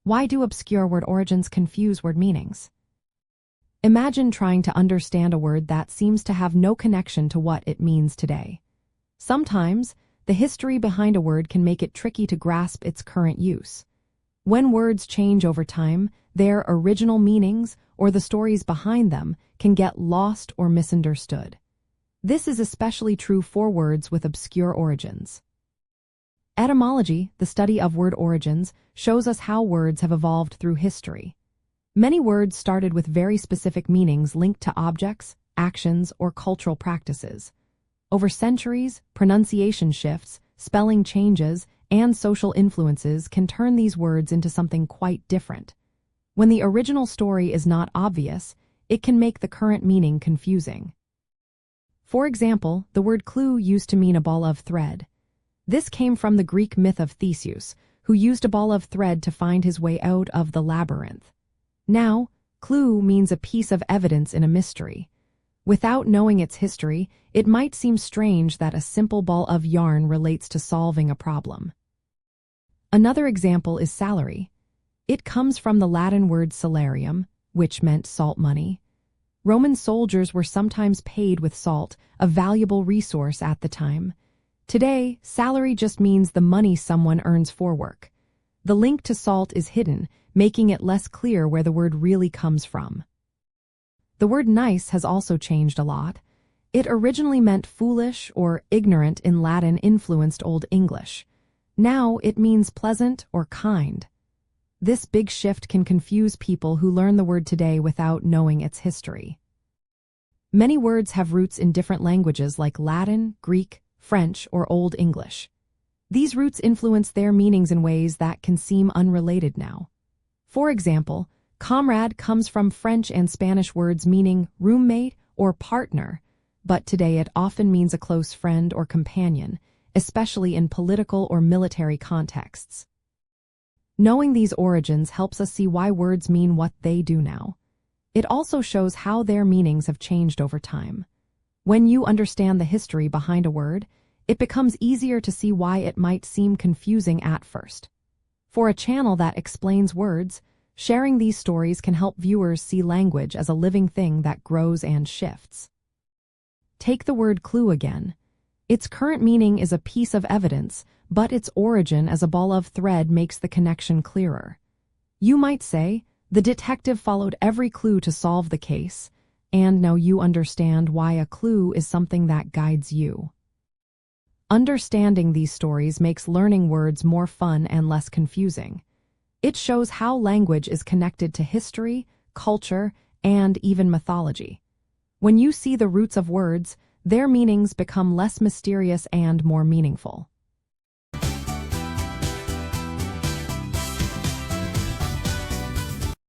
Why do obscure word origins confuse word meanings? Imagine trying to understand a word that seems to have no connection to what it means today. Sometimes, the history behind a word can make it tricky to grasp its current use. When words change over time, their original meanings or the stories behind them can get lost or misunderstood. This is especially true for words with obscure origins. Etymology, the study of word origins, shows us how words have evolved through history. Many words started with very specific meanings linked to objects, actions, or cultural practices. Over centuries, pronunciation shifts, spelling changes, and social influences can turn these words into something quite different. When the original story is not obvious, it can make the current meaning confusing. For example, the word clue used to mean a ball of thread. This came from the Greek myth of Theseus, who used a ball of thread to find his way out of the labyrinth. Now, clue means a piece of evidence in a mystery. Without knowing its history, it might seem strange that a simple ball of yarn relates to solving a problem. Another example is salary. It comes from the Latin word salarium, which meant salt money. Roman soldiers were sometimes paid with salt, a valuable resource at the time. Today, salary just means the money someone earns for work. The link to salt is hidden, making it less clear where the word really comes from. The word nice has also changed a lot. It originally meant foolish or ignorant in Latin-influenced Old English. Now it means pleasant or kind. This big shift can confuse people who learn the word today without knowing its history. Many words have roots in different languages like Latin, Greek, French, or Old English. These roots influence their meanings in ways that can seem unrelated now. For example, comrade comes from French and Spanish words meaning roommate or partner, but today it often means a close friend or companion, especially in political or military contexts. Knowing these origins helps us see why words mean what they do now. It also shows how their meanings have changed over time. When you understand the history behind a word, it becomes easier to see why it might seem confusing at first. For a channel that explains words, sharing these stories can help viewers see language as a living thing that grows and shifts. Take the word clue again. Its current meaning is a piece of evidence, but its origin as a ball of thread makes the connection clearer. You might say, the detective followed every clue to solve the case, and now you understand why a clue is something that guides you. Understanding these stories makes learning words more fun and less confusing. It shows how language is connected to history, culture, and even mythology. When you see the roots of words, their meanings become less mysterious and more meaningful.